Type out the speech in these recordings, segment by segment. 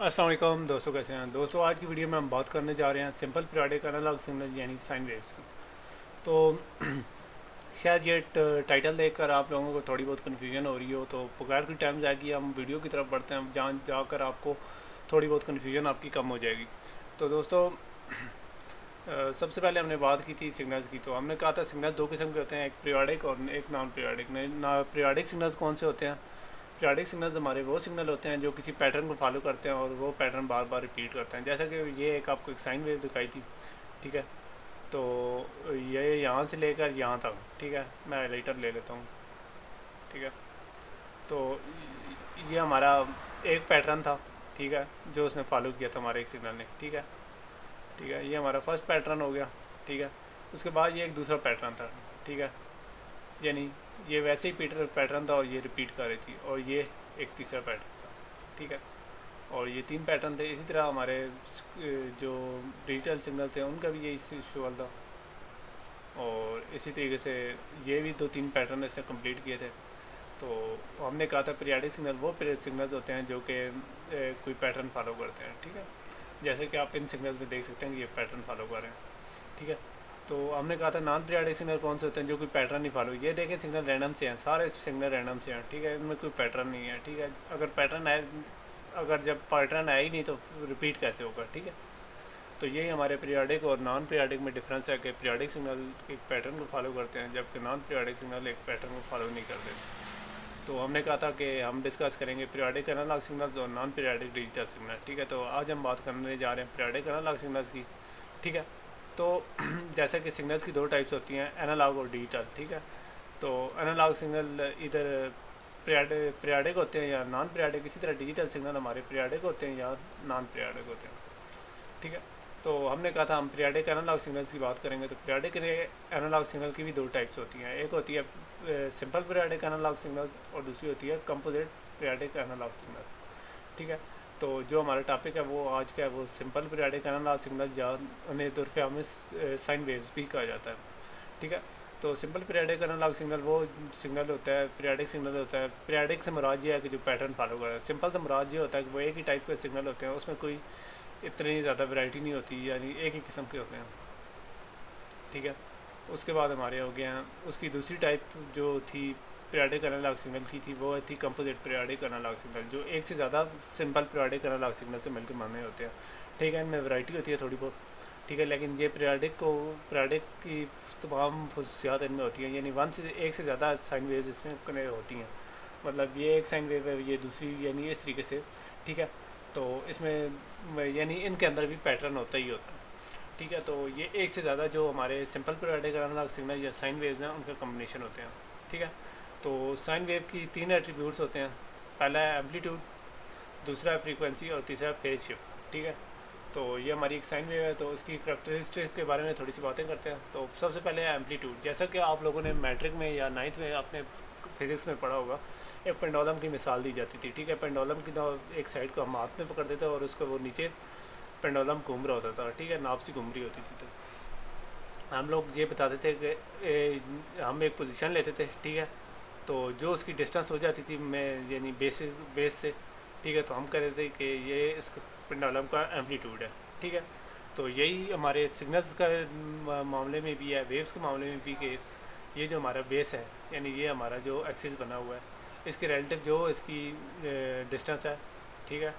अस्सलाम वालेकुम दोस्तों, कैसे हैं दोस्तों। आज की वीडियो में हम बात करने जा रहे हैं सिंपल पीरियोडिक एनालॉग सिग्नल यानी साइन वेव्स की। तो शायद ये टाइटल देखकर आप लोगों को थोड़ी बहुत कन्फ्यूजन हो रही हो, तो बगैर कोई टाइम जाए कि हम वीडियो की तरफ बढ़ते हैं, जहाँ जाकर आपको थोड़ी बहुत कन्फ्यूजन आपकी कम हो जाएगी। तो दोस्तों सबसे पहले हमने बात की थी सिग्नल्स की। तो हमने कहा था सिग्नल दो किस्म के होते हैं, एक पीरियोडिक और एक नॉन पीरियोडिक। ना पीरियोडिक सिग्नल्स कौन से होते हैं? पीरियोडिक सिग्नल्स हमारे वो सिग्नल होते हैं जो किसी पैटर्न को फॉलो करते हैं और वो पैटर्न बार बार रिपीट करते हैं। जैसा कि ये एक आपको एक साइन वेव दिखाई थी, ठीक है। तो ये यहाँ से लेकर यहाँ तक, ठीक है। मैं हाईलाइटर ले लेता हूँ, ठीक है। तो ये हमारा एक पैटर्न था, ठीक है, जो उसने फॉलो किया था हमारे एक सिग्नल ने, ठीक है। ठीक है, ये हमारा फर्स्ट पैटर्न हो गया, ठीक है। उसके बाद ये एक दूसरा पैटर्न था, ठीक है। यानी ये वैसे ही पीटर पैटर्न था और ये रिपीट कर रही थी, और ये एक तीसरा पैटर्न था, ठीक है। और ये तीन पैटर्न थे। इसी तरह हमारे जो डिजिटल सिग्नल थे उनका भी यही इशू था, और इसी तरीके से ये भी दो तीन पैटर्न इससे कंप्लीट किए थे। तो हमने कहा था पीरियाडिक सिग्नल वो सिग्नल्स होते हैं जो कि कोई पैटर्न फॉलो करते हैं, ठीक है। जैसे कि आप इन सिग्नल्स में देख सकते हैं कि ये पैटर्न फॉलो कर रहे हैं, ठीक है। तो हमने कहा था नॉन पीरियोडिक सिग्नल कौन से होते हैं जो कोई पैटर्न नहीं फॉलो। ये देखें सिग्नल रैंडम से हैं, सारे सिग्नल रैंडम से हैं, ठीक है। इनमें कोई पैटर्न नहीं है, ठीक है। अगर जब पैटर्न आया ही नहीं तो रिपीट कैसे होगा, ठीक है। तो यही हमारे पीरियोडिक और नॉन पीरियोडिक में डिफरेंस है कि पीरियोडिक सिग्नल एक पैटर्न को फॉलो करते हैं, जबकि नॉन पीरियोडिक सिग्नल एक पैटर्न को फॉलो नहीं करते। तो हमने कहा था कि हम डिस्कस करेंगे पीरियोडिक एनालॉग सिग्नल्स और नॉन पीरियोडिक डिजिटल सिग्नल, ठीक है। तो आज हम बात करने जा रहे हैं पीरियोडिक एनालॉग सिग्नल्स की, ठीक है। तो जैसा कि सिग्नल्स की दो टाइप्स होती हैं, एनालॉग और डिजिटल, ठीक है। तो एनालॉग सिग्नल इधर पीरियोडिक होते हैं या नॉन पीरियोडिक, इसी तरह डिजिटल सिग्नल हमारे पीरियोडिक होते हैं या नॉन पीरियोडिक होते हैं, ठीक है। तो हमने कहा था हम पीरियोडिक एनालॉग सिग्नल्स की बात करेंगे। तो पीरियोडिक एनालॉग सिग्नल की भी दो टाइप्स होती हैं, एक होती है सिंपल पीरियोडिक एनालॉग सिग्नल्स और दूसरी होती है कंपोजिट पीरियोडिक एनालॉग सिग्नल्स, ठीक है। तो जो हमारा टॉपिक है वो आज का है, वो सिंपल पीरियोडिक एनालॉग सिग्नल या उन्हें दुरफिया में साइन वेव्स भी कहा जाता है, ठीक है। तो सिंपल पीरियोडिक एनालॉग सिग्नल वो सिग्नल होता है, पीरियोडिक सिग्नल होता है। पीरियोडिक से मुराद ये है कि जो पैटर्न फॉलो कर रहा है। सिंपल से मुराद ये होता है कि वो एक ही टाइप के सिग्नल होते हैं, उसमें कोई इतनी ज़्यादा वैरायटी नहीं होती, यानी एक ही किस्म के होते हैं, ठीक है। उसके बाद हमारे हो गए हैं उसकी दूसरी टाइप जो थी पीरियोडिक एनालॉग सिग्नल की थी, वो थी कंपोजिट पीरियोडिक एनालॉग सिग्नल, जो एक से ज़्यादा सिंपल पीरियोडिक एनालॉग सिग्नल से मिलकर बने होते हैं, ठीक है। इनमें वैरायटी होती है थोड़ी बहुत, ठीक है। लेकिन ये पीरियोडिक की तमाम खसूसियात इनमें होती हैं, यानी एक से ज़्यादा साइन वेव्स इसमें कनेक्ट होती हैं। मतलब ये एक साइन वेव है, ये दूसरी, यानी इस तरीके से, ठीक है। तो इसमें यानी इनके अंदर भी पैटर्न होता ही होता है, ठीक है। तो ये एक से ज़्यादा जो हमारे सिंपल पीरियोडिक एनालॉग सिग्नल या साइन वेव्स हैं उनका कम्बिनेशन होते हैं, ठीक है। तो साइन वेव की तीन एट्रीब्यूट्स होते हैं। पहला है एम्पलीट्यूड, दूसरा है फ्रीक्वेंसी और तीसरा है फेज शिफ्ट, ठीक है। तो ये हमारी एक साइन वेव है, तो उसकी करैक्टरिस्टिक के बारे में थोड़ी सी बातें करते हैं। तो सबसे पहले है एम्पलीट्यूड। जैसा कि आप लोगों ने मैट्रिक में या नाइन्थ में अपने फिज़िक्स में पढ़ा होगा, एक पेंडुलम की मिसाल दी जाती थी, ठीक है। पेंडुलम की एक साइड को हम हाथ में पकड़ देते और उसको वो नीचे पेंडुलम घूम रहा होता था, ठीक है, नाप सी घूम रही होती थी। तो हम लोग ये बताते थे कि हम एक पोजीशन लेते थे, ठीक है। तो जो उसकी डिस्टेंस हो जाती थी मैं यानी बेस से, ठीक है, तो हम कहते थे कि ये इस पेंडुलम का एम्पलीट्यूड है, ठीक है। तो यही हमारे सिग्नल्स का मामले में भी है, वेव्स के मामले में भी, कि ये जो हमारा बेस है, यानी ये हमारा जो एक्सिस बना हुआ है, इसके रिलेटिव जो इसकी डिस्टेंस है, ठीक है,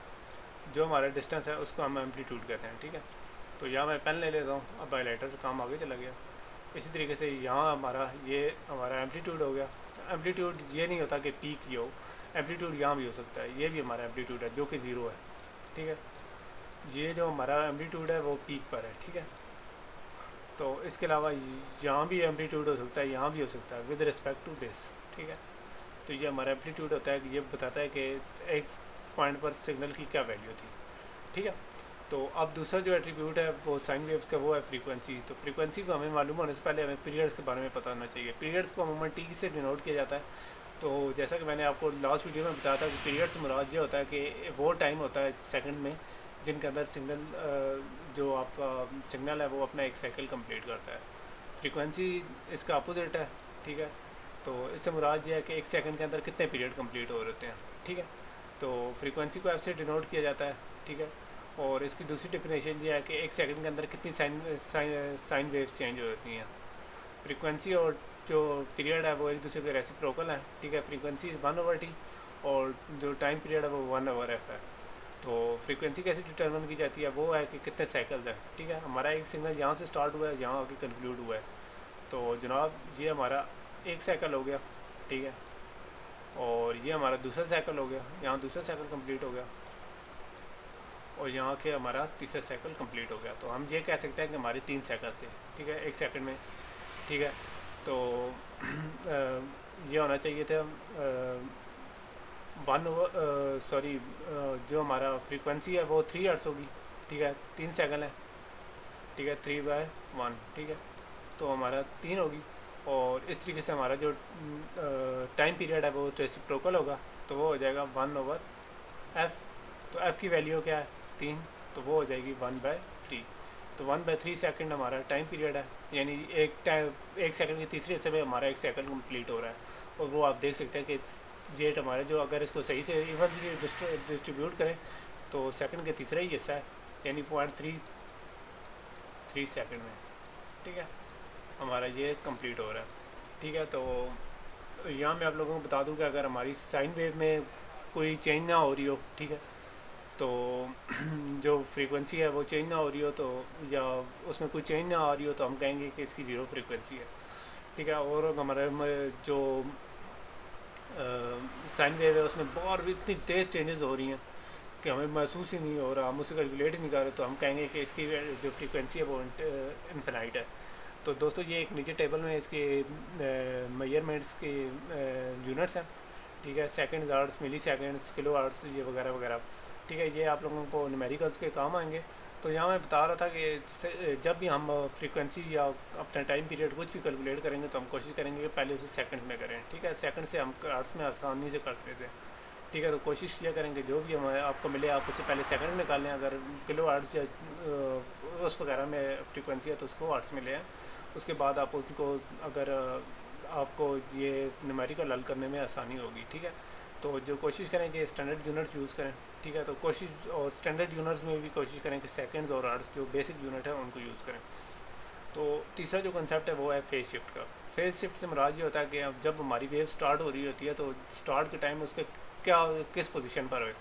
जो हमारा डिस्टेंस है उसको हम एम्पलीट्यूड कहते हैं, ठीक है। तो यहाँ मैं पेन ले लेता हूँ, अब हाईलाइटर से काम आगे चला गया। इसी तरीके से यहाँ हमारा एम्पलीट्यूड हो गया। एम्पलीट्यूड ये नहीं होता कि पीक ही हो, एम्पलीट्यूड यहाँ भी हो सकता है, ये भी हमारा एम्पलीट्यूड है जो कि ज़ीरो है, ठीक है। ये जो हमारा एम्पलीट्यूड है वो पीक पर है, ठीक है। तो इसके अलावा यहाँ भी एम्पलीट्यूड हो सकता है, यहाँ भी हो सकता है विद रिस्पेक्ट टू दिस, ठीक है। तो ये हमारा एम्पलीट्यूड होता है कि ये बताता है कि एक पॉइंट पर सिग्नल की क्या वैल्यू थी, ठीक है। तो अब दूसरा जो एट्रीब्यूट है वो साइन वेव्स का, वो है फ्रीक्वेंसी। तो फ्रीक्वेंसी को हमें मालूम होने से पहले हमें पीरियड्स के बारे में पता होना चाहिए। पीरियड्स को अमूमन टी से डिनोट किया जाता है। तो जैसा कि मैंने आपको लास्ट वीडियो में बताया था कि पीरियड्स मुराद ये होता है कि वो टाइम होता है सेकंड में जिनके अंदर जो आपका सिग्नल है वो अपना एक साइकिल कंप्लीट करता है। फ्रीक्वेंसी इसका अपोजिट है, ठीक है। तो इससे मुराद ये है कि 1 सेकंड के अंदर कितने पीरियड कंप्लीट हो रहे हैं, ठीक है। तो फ्रीक्वेंसी को एफ से डिनोट किया जाता है, ठीक है। और इसकी दूसरी डेफिनेशन ये है कि एक सेकंड के अंदर कितनी साइन वेव्स चेंज हो जाती हैं। फ्रीक्वेंसी और जो पीरियड है वो एक दूसरे के रेसिप्रोकल है, ठीक है। फ्रीक्वेंसी इज़ 1/t और जो टाइम पीरियड है वो 1/f है। तो फ्रीक्वेंसी कैसे डिटर्मिन की जाती है, वो है कि कितने साइकिल्स हैं, ठीक है। हमारा एक सिग्नल यहाँ से स्टार्ट हुआ है, यहाँ आके कंक्लूड हुआ है। तो जनाब ये हमारा एक साइकिल हो गया, ठीक है। और ये हमारा दूसरा साइकिल हो गया, यहाँ दूसरा साइकिल कंप्लीट हो गया, और यहाँ के हमारा तीसरा साइकिल कंप्लीट हो गया। तो हम ये कह सकते हैं कि हमारे 3 साइकिल थे, ठीक है, एक सेकंड में, ठीक है। तो ये होना चाहिए था जो हमारा फ्रीक्वेंसी है वो 3 हर्ट्ज़ होगी, ठीक है, 3 साइकिल है, ठीक है, 3/1, ठीक है। तो हमारा 3 होगी। और इस तरीके से हमारा जो टाइम पीरियड है वो रेसिप्रोकल होगा, तो वो हो जाएगा 1/f। तो f की वैल्यू क्या है, 3, तो वो हो जाएगी 1/3। तो 1/3 सेकंड हमारा टाइम पीरियड है, यानी एक सेकंड के तीसरे हिस्से में हमारा एक सेकंड कंप्लीट हो रहा है। और वो आप देख सकते हैं कि जेट हमारे जो, अगर इसको सही से इवनली डिस्ट्रीब्यूट करें तो सेकंड के तीसरा ही हिस्सा है, यानी 0.33 सेकंड में, ठीक है, हमारा ये कंप्लीट हो रहा है, ठीक है। तो यहाँ मैं आप लोगों को बता दूँ कि अगर हमारी साइन वेव में कोई चेंज ना हो रही हो, ठीक है, तो जो फ्रीक्वेंसी है वो चेंज ना हो रही हो, तो या उसमें कोई चेंज ना आ रही हो, तो हम कहेंगे कि इसकी ज़ीरो फ्रीक्वेंसी है, ठीक है। और हमारे जो साइन वेव है उसमें बहुत इतनी तेज़ चेंजेस हो रही हैं कि हमें महसूस ही नहीं हो रहा, हम उसे कैलकुलेट ही नहीं कर रहे, तो हम कहेंगे कि इसकी जो फ्रीक्वेंसी है वो इनफिनाइट है। तो दोस्तों ये एक नीचे टेबल में इसके मेजरमेंट्स के यूनिट्स हैं, ठीक है, सेकंड, हर्ट्ज़, मिली सेकंड्स, किलो हर्ट्ज़, ये वगैरह वगैरह, ठीक है। ये आप लोगों को न्यूमेरिकल्स के काम आएंगे। तो यहाँ मैं बता रहा था कि जब भी हम फ्रीक्वेंसी या अपना टाइम पीरियड कुछ भी कैलकुलेट करेंगे तो हम कोशिश करेंगे कि पहले उसे सेकंड में करें, ठीक है। सेकंड से हम हर्ट्ज़ में आसानी से कर देते हैं, ठीक है। तो कोशिश किया करेंगे जो भी हमें आपको मिले आप उससे पहले सेकंड निकालें। अगर किलो हर्ट्ज़ या उस वगैरह में फ्रीक्वेंसी है तो उसको हर्ट्ज़ में ले आएँ। उसके बाद आप उसको, अगर आपको ये न्यूमेरिकल हल करने में आसानी होगी, ठीक है। तो जो कोशिश करें कि स्टैंडर्ड यूनिट्स यूज़ करें, ठीक है। तो कोशिश, और स्टैंडर्ड यूनिट्स में भी कोशिश करें कि सेकंड्स और हर्ट्ज़ जो बेसिक यूनिट है उनको यूज़ करें। तो तीसरा जो कंसेप्ट है वो है फेज शिफ्ट का। फेज शिफ्ट से मुराद ये होता है कि अब जब हमारी वेव स्टार्ट हो रही होती है तो स्टार्ट के टाइम उसके किस पोजीशन पर है,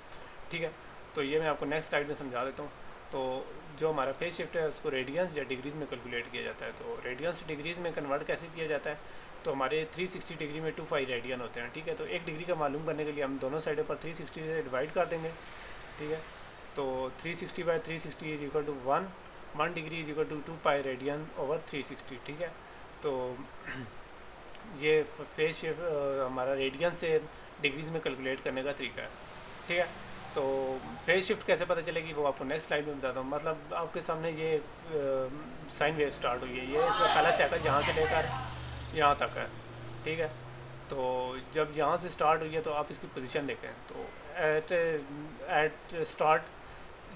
ठीक है। तो ये मैं आपको नेक्स्ट स्लाइड में समझा देता हूँ। तो जो हमारा फेज शिफ्ट है उसको रेडियंस या डिग्रीज़ में कैलकुलेट किया जाता है। तो रेडियंस डिग्रीज़ में कन्वर्ट कैसे किया जाता है, तो हमारे 360 डिग्री में 2 रेडियन होते हैं, ठीक है। तो 1 डिग्री का मालूम करने के लिए हम दोनों साइडों पर 360 से डिवाइड कर देंगे, ठीक है। तो 360/360 is equal to 1 degree is equal to 2 radian over 360, ठीक है। तो ये फेज शिफ्ट हमारा रेडियन से डिग्रीज़ में कैलकुलेट करने का तरीका है, ठीक है। तो फेज शिफ्ट कैसे पता चलेगी वो आपको नेक्स्ट स्लाइड में बताता हूँ। मतलब आपके सामने ये साइन वेव स्टार्ट हुई है, ये इसका पहला साइकिल जहाँ से लेकर यहाँ तक है, ठीक है। तो जब यहाँ से स्टार्ट हुई है तो आप इसकी पोजीशन देखें, तो एट स्टार्ट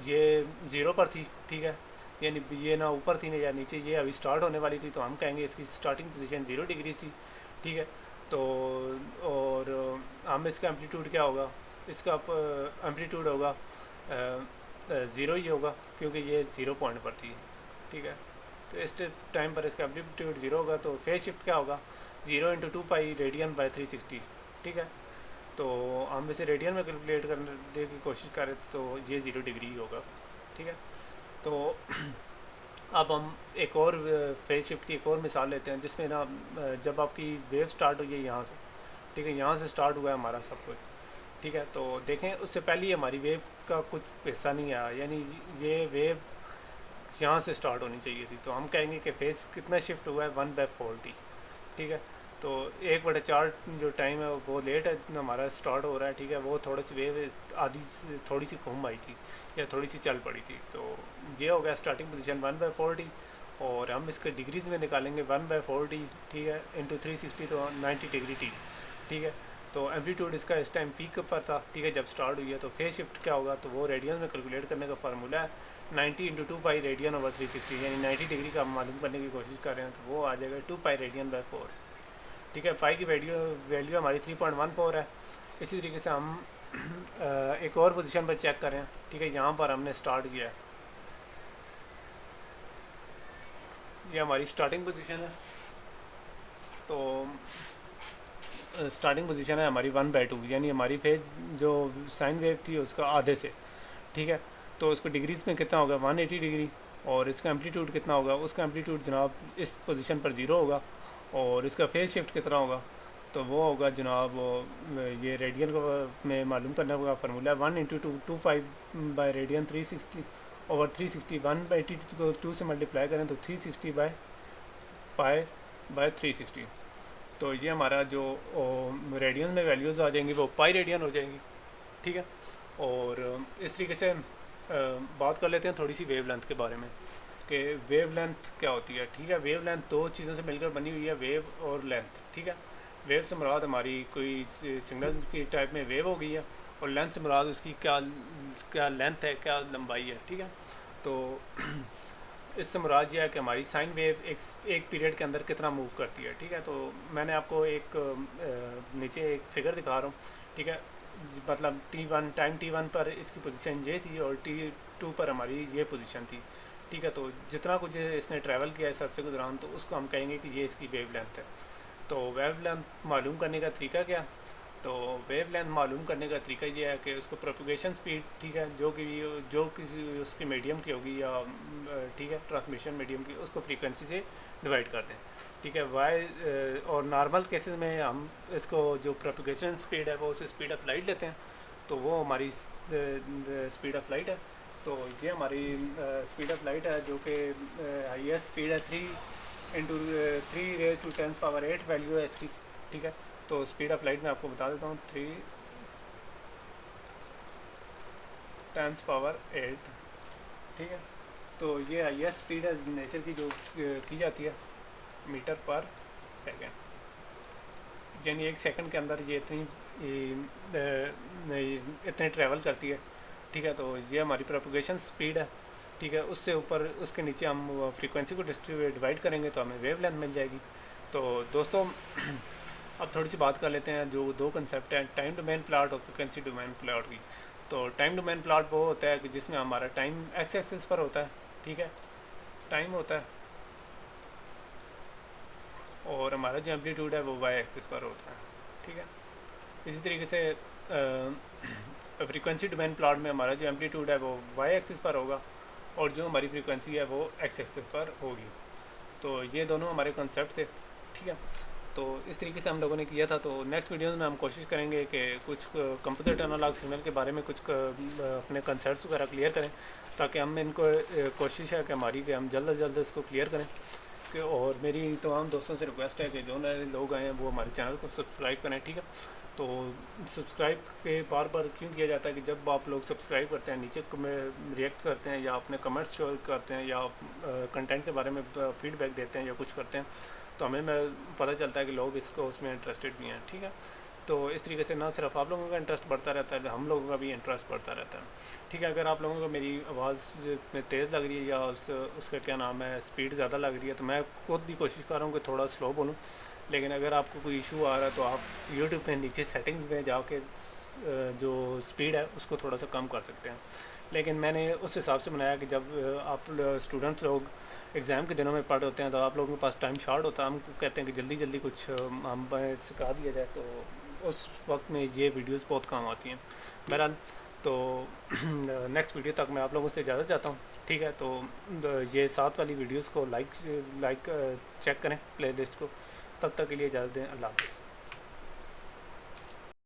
ये 0 पर थी, ठीक है, यानी ये ना ऊपर थी ना या नीचे, ये अभी स्टार्ट होने वाली थी, तो हम कहेंगे इसकी स्टार्टिंग पोजीशन 0 डिग्री थी, ठीक है। तो और हम इसका एम्पलीट्यूड क्या होगा, इसका एम्पलीट्यूड होगा 0 ही होगा क्योंकि ये 0 पॉइंट पर थी, ठीक है। तो इस टाइम पर इसका एम्पलीट्यूड 0 होगा, तो फेज शिफ्ट क्या होगा, 0 × 2 रेडियन बाय 360, ठीक है। तो हम इसे रेडियन में कैलकुलेट करने की कोशिश करें तो ये 0 डिग्री होगा, ठीक है। तो अब हम एक और फेज शिफ्ट की एक और मिसाल लेते हैं, जिसमें ना जब आपकी वेव स्टार्ट हुई है यहाँ से, ठीक है, यहाँ से स्टार्ट हुआ है हमारा सब कुछ, ठीक है। तो देखें उससे पहले ही हमारी वेव का कुछ हिस्सा नहीं आया, यानी ये वेव यहाँ से स्टार्ट होनी चाहिए थी। तो हम कहेंगे कि फेज कितना शिफ्ट हुआ है 1/40, ठीक है। तो 1/4 जो टाइम है वो लेट है हमारा स्टार्ट हो रहा है, ठीक है। वो थोड़ी सी वेव आधी थोड़ी सी घूम आई थी या थोड़ी सी चल पड़ी थी, तो ये हो गया स्टार्टिंग पोजीशन 1/40। और हम इसके डिग्रीज़ में निकालेंगे 1/40, ठीक है, इंटू 360, तो 90 डिग्री थी, ठीक है। तो एम्पलीट्यूड इसका इस टाइम पीक पर था, ठीक है, जब स्टार्ट हुई है। तो फेज शिफ्ट क्या होगा, तो वो रेडियन में कैलकुलेट करने का फार्मूला है 90 × 2 रेडियन ओवर 360, यानी 90 डिग्री का हम मालूम करने की कोशिश कर रहे हैं, तो वो आ जाएगा 2 रेडियन बाय 4, ठीक है। पाई की वैल्यू हमारी 3.14 है। इसी तरीके से हम एक और पोजीशन पर चेक करें, ठीक है। यहाँ पर हमने स्टार्ट किया है, ये हमारी स्टार्टिंग पोजीशन है। तो स्टार्टिंग पोजीशन है हमारी 1/2, यानी हमारी फेज जो साइन वेव थी उसका आधे से, ठीक है। तो उसको डिग्रीज में कितना होगा, 180 डिग्री। और इसका एम्पलीट्यूड कितना होगा, उसका एम्पलीट्यूड जनाब इस पोजीशन पर 0 होगा। और इसका फेज शिफ्ट कितना होगा, तो वो होगा जनाब ये रेडियन को में मालूम करने का फार्मूला है 1 × 2 25 रेडियन 360 ओवर 360। 1/80 को 2 से मल्टीप्लाई करें तो 360 बाय पाई बाय 360। तो ये हमारा जो रेडियन में वैल्यूज़ आ जाएंगी वो पाई रेडियन हो जाएंगी, ठीक है। और इस तरीके से बात कर लेते हैं थोड़ी सी वेव लेंथ के बारे में कि वेव लेंथ क्या होती है, ठीक है। वेव लेंथ दो चीज़ों से मिलकर बनी हुई है, वेव और लेंथ, ठीक है। वेव से मुराद हमारी कोई सिग्नल की टाइप में वेव हो गई है, और लेंथ से मुराद उसकी क्या क्या लेंथ है, क्या लंबाई है, ठीक है। तो इससे मुराद यह है कि हमारी साइन वेव एक पीरियड के अंदर कितना मूव करती है, ठीक है। तो मैंने आपको एक नीचे एक फिगर दिखा रहा हूँ, ठीक है। मतलब T1 टाइम T1 पर इसकी पोजीशन ये थी और T2 पर हमारी ये पोजीशन थी, ठीक है। तो जितना कुछ इसने ट्रैवल किया इस अरसे के दौरान, तो उसको हम कहेंगे कि ये इसकी वेव लेंथ है। तो वेव लेंथ मालूम करने का तरीका क्या, तो वेव लेंथ मालूम करने का तरीका ये है कि उसको प्रोपगेशन स्पीड, ठीक है, जो किसी उसकी मीडियम की होगी या ठीक है ट्रांसमिशन मीडियम की, उसको फ्रीक्वेंसी से डिवाइड कर दें, ठीक है। वाई और नॉर्मल केसेस में हम इसको जो प्रोपगेशन स्पीड है वो उसे स्पीड ऑफ लाइट लेते हैं, तो वो हमारी स्पीड ऑफ लाइट है। तो ये हमारी स्पीड ऑफ लाइट है जो कि हाईएस्ट स्पीड है 3 × 3⁻⁸ वैल्यू है इसकी, ठीक है। तो स्पीड ऑफ लाइट मैं आपको बता देता हूँ 3×10⁸, ठीक है। तो ये हाईएस्ट स्पीड है नेचर की जो की जाती है मीटर पर सेकेंड, यानी एक सेकंड के अंदर ये इतने ट्रैवल करती है, ठीक है। तो ये हमारी प्रोपगेशन स्पीड है, ठीक है। उससे ऊपर उसके नीचे हम फ्रीक्वेंसी को डिवाइड करेंगे तो हमें वेव लेंथ मिल जाएगी। तो दोस्तों अब थोड़ी सी बात कर लेते हैं जो दो कंसेप्ट हैं, टाइम डोमेन प्लॉट और फ्रीक्वेंसी डोमेन प्लॉट की। तो टाइम डोमेन प्लॉट वो होता है कि जिसमें हमारा टाइम एक्स एक्सिस पर होता है, ठीक है, टाइम होता है, और हमारा जो एम्पलीट्यूड है वो वाई एक्सिस पर होता है, ठीक है। इसी तरीके से फ्रीक्वेंसी डोमेन प्लॉट में हमारा जो एम्पलीट्यूड है वो वाई एक्सिस पर होगा, और जो हमारी फ्रीक्वेंसी है वो एक्स एक्सिस पर होगी। तो ये दोनों हमारे कॉन्सेप्ट थे, ठीक है। तो इस तरीके से हम लोगों ने किया था। तो नेक्स्ट वीडियोस में हम कोशिश करेंगे कि कुछ कंपोजिट एनालॉग सिग्नल के बारे में कुछ अपने कंसेप्ट्स वगैरह क्लियर करें, ताकि हम इनको कोशिश है कि हमारी कि हम जल्द अज जल्द इसको क्लियर करें। कि और मेरी तमाम दोस्तों से रिक्वेस्ट है कि जो नए लोग आए हैं वो हमारे चैनल को सब्सक्राइब करें, ठीक है। तो सब्सक्राइब के बार बार क्यों किया जाता है कि जब आप लोग सब्सक्राइब करते हैं, नीचे रिएक्ट करते हैं या अपने कमेंट्स शो करते हैं या कंटेंट के बारे में फीडबैक देते हैं या कुछ करते हैं, तो हमें पता चलता है कि लोग इसको उसमें इंटरेस्टेड भी हैं, ठीक है। तो इस तरीके से ना सिर्फ आप लोगों का इंटरेस्ट बढ़ता रहता है, हम लोगों का भी इंटरेस्ट बढ़ता रहता है, ठीक है। अगर आप लोगों को मेरी आवाज़ में तेज़ लग रही है या उसका क्या नाम है स्पीड ज़्यादा लग रही है, तो मैं खुद भी कोशिश कर रहा हूँ कि थोड़ा स्लो बोलूँ। लेकिन अगर आपको कोई इशू आ रहा है तो आप यूट्यूब पे नीचे सेटिंग्स में जाके जो स्पीड है उसको थोड़ा सा कम कर सकते हैं। लेकिन मैंने उस हिसाब से बनाया कि जब आप स्टूडेंट्स लोग एग्ज़ाम के दिनों में पढ़ होते हैं तो आप लोगों के पास टाइम शॉर्ट होता है, हम कहते हैं कि जल्दी जल्दी कुछ हम सिखा दिया जाए, तो उस वक्त में ये वीडियोस बहुत काम आती हैं। बहरहाल तो नेक्स्ट वीडियो तक मैं आप लोगों से इजाज़त चाहता हूँ, ठीक है। तो ये साथ वाली वीडियोस को लाइक चेक करें प्लेलिस्ट को। तब तक के लिए इजाज़त दें, अल्लाह हाफ़िज़।